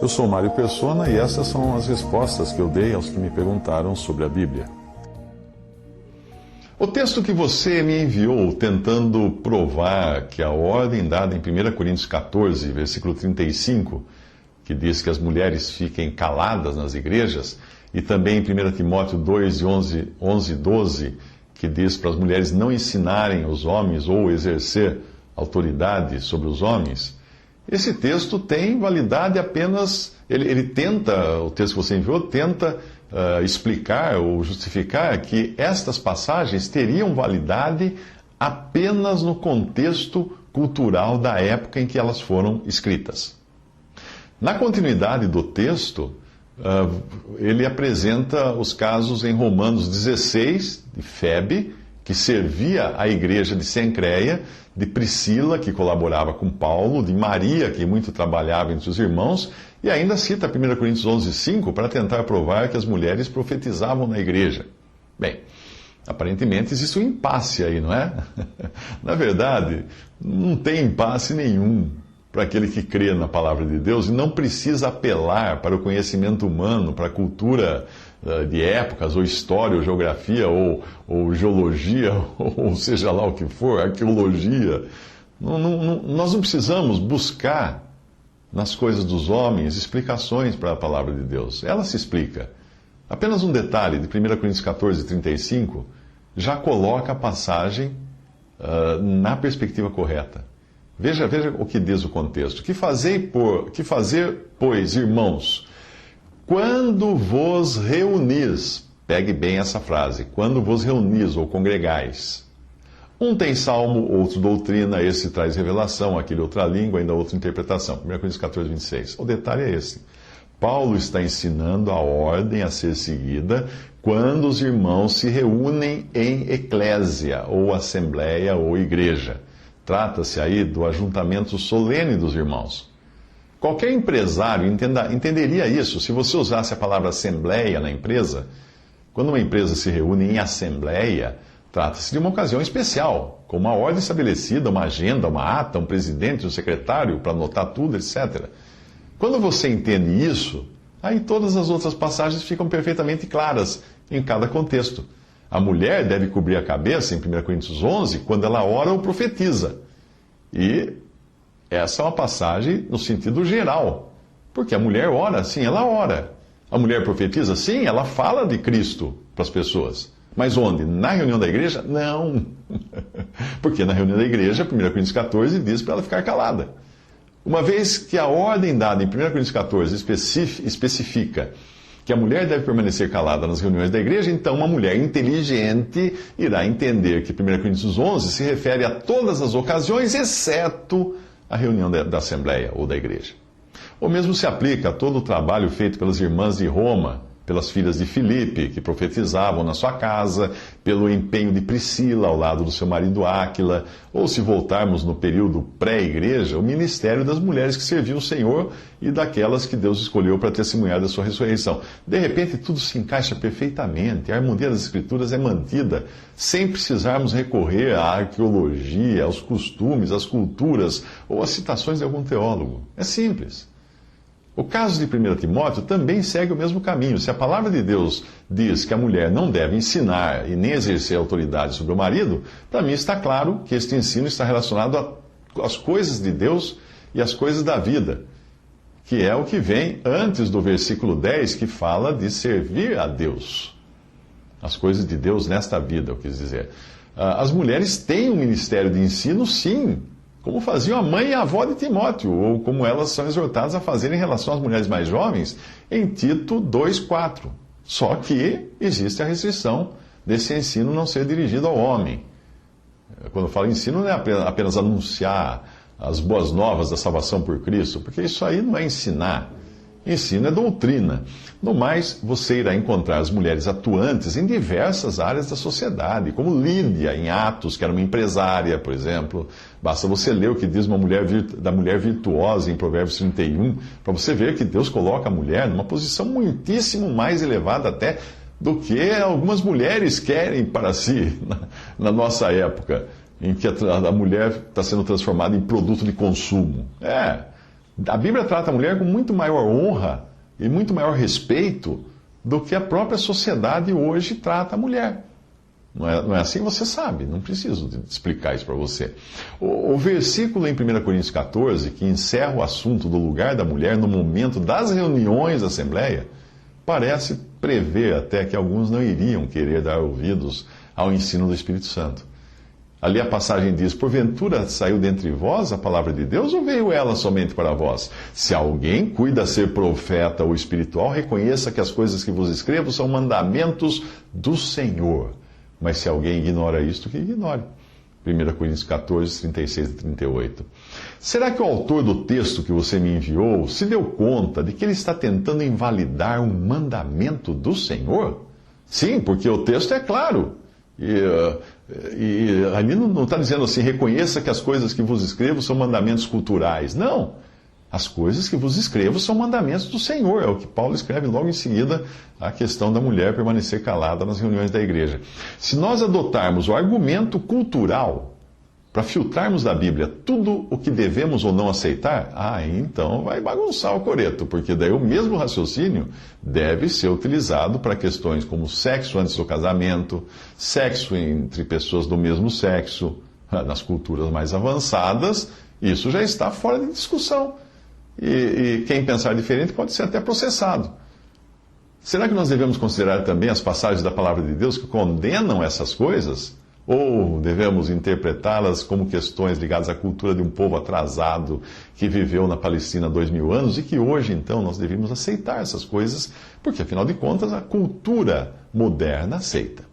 Eu sou Mário Persona e essas são as respostas que eu dei aos que me perguntaram sobre a Bíblia. O texto que você me enviou tentando provar que a ordem dada em 1 Coríntios 14, versículo 35, que diz que as mulheres fiquem caladas nas igrejas, e também em 1 Timóteo 2, 11 e 12, que diz para as mulheres não ensinarem os homens ou exercer autoridade sobre os homens, esse texto tem validade apenas. Ele tenta, o texto que você enviou, tenta explicar ou justificar que estas passagens teriam validade apenas no contexto cultural da época em que elas foram escritas. Na continuidade do texto, ele apresenta os casos em Romanos 16, de Febe, que servia a igreja de Cencreia, de Priscila, que colaborava com Paulo, de Maria, que muito trabalhava entre os irmãos, e ainda cita 1 Coríntios 11, 5, para tentar provar que as mulheres profetizavam na igreja. Bem, aparentemente existe um impasse aí, não é? Na verdade, não tem impasse nenhum para aquele que crê na palavra de Deus e não precisa apelar para o conhecimento humano, para a cultura de épocas, ou história, ou geografia, ou geologia, ou seja lá o que for, arqueologia. Nós não precisamos buscar nas coisas dos homens explicações para a palavra de Deus. Ela se explica. Apenas um detalhe de 1 Coríntios 14, 35 já coloca a passagem na perspectiva correta. Veja o que diz o contexto. Que fazer, pois, irmãos, quando vos reunis, pegue bem essa frase, quando vos reunis ou congregais. Um tem salmo, outro doutrina, esse traz revelação, aquele outra língua, ainda outra interpretação. 1 Coríntios 14, 26. O detalhe é esse. Paulo está ensinando a ordem a ser seguida quando os irmãos se reúnem em eclésia, ou assembleia, ou igreja. Trata-se aí do ajuntamento solene dos irmãos. Qualquer empresário entenderia isso se você usasse a palavra assembleia na empresa. Quando uma empresa se reúne em assembleia, trata-se de uma ocasião especial, com uma ordem estabelecida, uma agenda, uma ata, um presidente, um secretário para anotar tudo, etc. Quando você entende isso, aí todas as outras passagens ficam perfeitamente claras em cada contexto. A mulher deve cobrir a cabeça, em 1 Coríntios 11, quando ela ora ou profetiza. E essa é uma passagem no sentido geral. Porque a mulher ora, sim, ela ora. A mulher profetiza, sim, ela fala de Cristo para as pessoas. Mas onde? Na reunião da igreja? Não. Porque na reunião da igreja, 1 Coríntios 14 diz para ela ficar calada. Uma vez que a ordem dada em 1 Coríntios 14 especifica que a mulher deve permanecer calada nas reuniões da igreja, então uma mulher inteligente irá entender que 1 Coríntios 11 se refere a todas as ocasiões, exceto a reunião da Assembleia ou da igreja. O mesmo se aplica a todo o trabalho feito pelas irmãs de Roma, pelas filhas de Filipe, que profetizavam na sua casa, pelo empenho de Priscila ao lado do seu marido Áquila, ou se voltarmos no período pré-igreja, o ministério das mulheres que serviam o Senhor e daquelas que Deus escolheu para testemunhar da sua ressurreição. De repente, tudo se encaixa perfeitamente, a harmonia das Escrituras é mantida, sem precisarmos recorrer à arqueologia, aos costumes, às culturas ou às citações de algum teólogo. É simples. O caso de 1 Timóteo também segue o mesmo caminho. Se a palavra de Deus diz que a mulher não deve ensinar e nem exercer autoridade sobre o marido, para mim está claro que este ensino está relacionado às coisas de Deus e às coisas da vida, que é o que vem antes do versículo 10, que fala de servir a Deus. As coisas de Deus nesta vida, eu quis dizer. As mulheres têm um ministério de ensino, sim, como faziam a mãe e a avó de Timóteo, ou como elas são exortadas a fazer em relação às mulheres mais jovens, em Tito 2,4. Só que existe a restrição desse ensino não ser dirigido ao homem. Quando eu falo ensino, não é apenas anunciar as boas novas da salvação por Cristo, porque isso aí não é ensinar. Ensino é doutrina. No mais, você irá encontrar as mulheres atuantes em diversas áreas da sociedade, como Lídia, em Atos, que era uma empresária, por exemplo. Basta você ler o que diz da mulher virtuosa em Provérbios 31, para você ver que Deus coloca a mulher numa posição muitíssimo mais elevada até do que algumas mulheres querem para si na nossa época, em que a mulher está sendo transformada em produto de consumo. A Bíblia trata a mulher com muito maior honra e muito maior respeito do que a própria sociedade hoje trata a mulher. Não é assim? Você sabe, não preciso explicar isso para você. O versículo em 1 Coríntios 14, que encerra o assunto do lugar da mulher no momento das reuniões da Assembleia, parece prever até que alguns não iriam querer dar ouvidos ao ensino do Espírito Santo. Ali a passagem diz: porventura saiu dentre vós a palavra de Deus, ou veio ela somente para vós? Se alguém cuida ser profeta ou espiritual, reconheça que as coisas que vos escrevo são mandamentos do Senhor. Mas se alguém ignora isto, que ignore. 1 Coríntios 14, 36 e 38. Será que o autor do texto que você me enviou se deu conta de que ele está tentando invalidar um mandamento do Senhor? Sim, porque o texto é claro. E ali não está dizendo assim: reconheça que as coisas que vos escrevo são mandamentos culturais. Não. As coisas que vos escrevo são mandamentos do Senhor. É o que Paulo escreve logo em seguida, a questão da mulher permanecer calada nas reuniões da igreja. Se nós adotarmos o argumento cultural para filtrarmos da Bíblia tudo o que devemos ou não aceitar, então vai bagunçar o coreto, porque daí o mesmo raciocínio deve ser utilizado para questões como sexo antes do casamento, sexo entre pessoas do mesmo sexo. Nas culturas mais avançadas, isso já está fora de discussão. E quem pensar diferente pode ser até processado. Será que nós devemos considerar também as passagens da palavra de Deus que condenam essas coisas? Ou devemos interpretá-las como questões ligadas à cultura de um povo atrasado que viveu na Palestina há 2000 anos e que hoje, então, nós deveríamos aceitar essas coisas, porque, afinal de contas, a cultura moderna aceita?